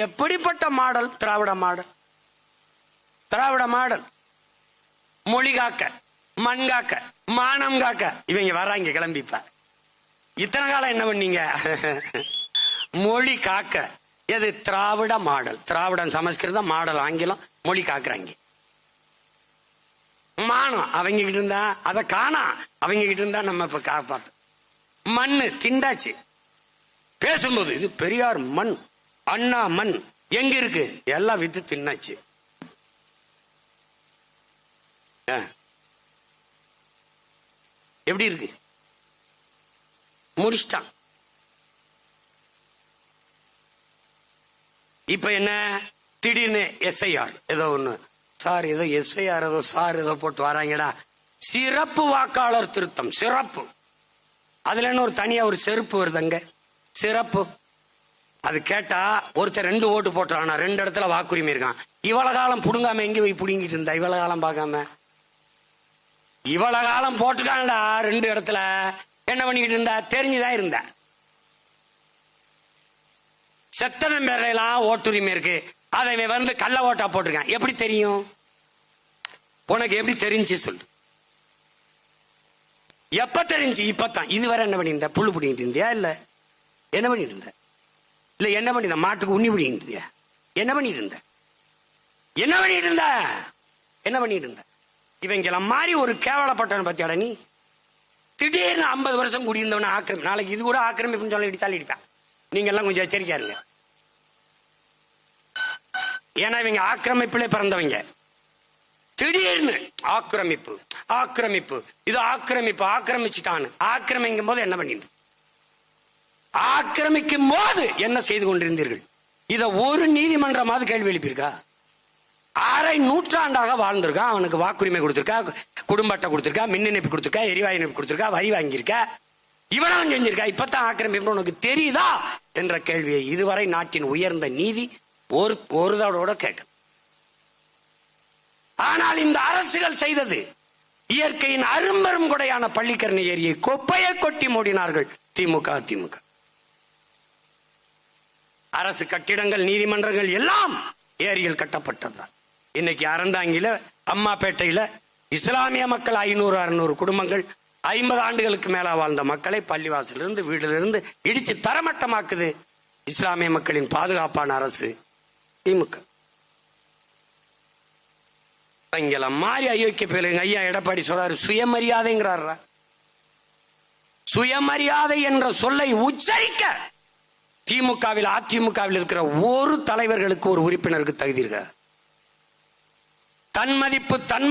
எப்படிப்பட்ட மாடல்? திராவிட மாடல். திராவிட மாடல். மொழி காக்க, மண் காக்க, மானம் காக்க இவங்க வர்றாங்க கிளம்பிப்ப. இத்தனை காலம் என்ன பண்ணீங்க? மொழி காக்க. எது? திராவிட மாடல். திராவிடம் சமஸ்கிருதம், மாடல் ஆங்கிலம், மொழி காக்குறாங்க. மானம் அவங்க கிட்ட இருந்தா, அத காணா அவங்க கிட்ட இருந்தா நம்ம இப்ப காப்பாத்து. மண்ணு திண்டாச்சு. பேசும்போது இது பெரியார் மண், அண்ணா மண் எங்க இருக்கு? எல்லாம் வித்து தின்னாச்சு. எப்படி இருக்கு? முடிச்சிட்டான். இப்ப என்ன? திடீர்னு எஸ்ஐஆர் ஏதோ ஒண்ணு, சார் ஏதோ எஸ்ஐஆர் ஏதோ சார் ஏதோ போட்டு வராங்கடா. சிறப்பு வாக்காளர் திருத்தம். சிறப்பு. அதுல என்ன ஒரு தனியா ஒரு செருப்பு வருதுங்க, சிறப்பு. அது கேட்டா ஒருத்தர் 2 ஓட்டு போட்டான், 2 இடத்துல வாக்குரிமை இருக்கான். இவ்வளவு காலம் புடுங்காம எங்க போய் புடுங்கிட்டு இருந்தா? இவ்வளவு காலம் பார்க்காம இவ்வளவு காலம் போட்டுக்கான்டா 2 இடத்துல. என்ன பண்ணிக்கிட்டு இருந்தா? தெரிஞ்சுதான் இருந்த. செத்தவன் பேரெல்லாம் ஓட்டுரிமை இருக்கு, அதை வந்து கள்ள ஓட்டா போட்டிருக்கான். எப்படி தெரியும் உனக்கு? எப்படி தெரிஞ்சு சொல்லு? எப்ப தெரிஞ்சு? இப்பதான். இதுவரை என்ன பண்ணியிருந்த? புல்லு பிடிங்கிட்டு இருந்தியா? இல்ல என்ன பண்ணிட்டு இருந்த? இல்ல என்ன பண்ணிருந்த? மாட்டுக்கு உண்ணி பிடிங்கிட்டு இருந்தியா? என்ன பண்ணிட்டு இருந்த? என்ன பண்ணிட்டு இருந்த? என்ன பண்ணிட்டு இருந்த? இவங்கெல்லாம் மாதிரி ஒரு கேவலப்பட்டவன் பத்தியாட நீ. திடீர்னு 50 வருஷம் குடியிருந்தவன ஆக்கிரமி, நாளைக்கு இது கூட ஆக்கிரமிப்புன்னு சொல்லி இடிச்சாலும் இடிப்பேன். நீங்க எல்லாம் கொஞ்சம் எச்சரிக்கையா இருங்க. ஏன்னா இவங்க ஆக்கிரமிப்புல பிறந்தவங்க. திடீர்னு ஆக்கிரமிப்பு, ஆக்கிரமிப்பு, இது ஆக்கிரமிப்பு, ஆக்கிரமிச்சுட்டான்னு. ஆக்கிரமிக்கும் போது என்ன பண்ணிட்டு? ஆக்கிரமிக்கும் போது என்ன செய்து கொண்டிருந்தீர்கள்? இத ஒரு நீதிமன்றமாவது கேள்வி எழுப்பியிருக்கா? அரை நூற்றாண்டாக வாழ்ந்திருக்கா, அவனுக்கு வாக்குரிமை கொடுத்திருக்கா, குடும்ப அட்டை கொடுத்திருக்கா, மின் இணைப்பு கொடுத்திருக்கா, எரிவாயு இணைப்பு கொடுத்திருக்கா, வரி வாங்கியிருக்கா, இவனும் செஞ்சிருக்கா. இப்பதான் ஆக்கிரமிப்பு உனக்கு தெரியுதா என்ற கேள்வியை இதுவரை நாட்டின் உயர்ந்த நீதி ஒரு தடவோட கேட்க. ஆனால் இந்த அரசுகள் செய்தது இயற்கையின் அரும்பெரும் கொடையான பள்ளிக்கரணை ஏரியை கொப்பையை கொட்டி மூடினார்கள் திமுக, அதிமுக. அரசு கட்டிடங்கள், நீதிமன்றங்கள் எல்லாம் ஏரியில் கட்டப்பட்டதுதான். இன்னைக்கு அறந்தாங்கில, அம்மாப்பேட்டையில இஸ்லாமிய மக்கள் 500-600 குடும்பங்கள் 50 ஆண்டுகளுக்கு மேல வாழ்ந்த மக்களை பள்ளிவாசலிருந்து வீட்டிலிருந்து இடிச்சு தரமட்டமாக்குது இஸ்லாமிய மக்களின் பாதுகாப்பான அரசு திமுக. இங்கல மாறி அயோக்கிய பேருங்க. ஐயா எடப்பாடி சொல்றாரு சுயமரியாதைங்கிறாரா. சுயமரியாதை என்ற சொல்லை உச்சரிக்க திமுகவில், அதிமுகவில் இருக்கிற ஒரு தலைவர்களுக்கு, ஒரு உறுப்பினருக்கு தகுதி இருக்க. தன்மதிப்பு, தன்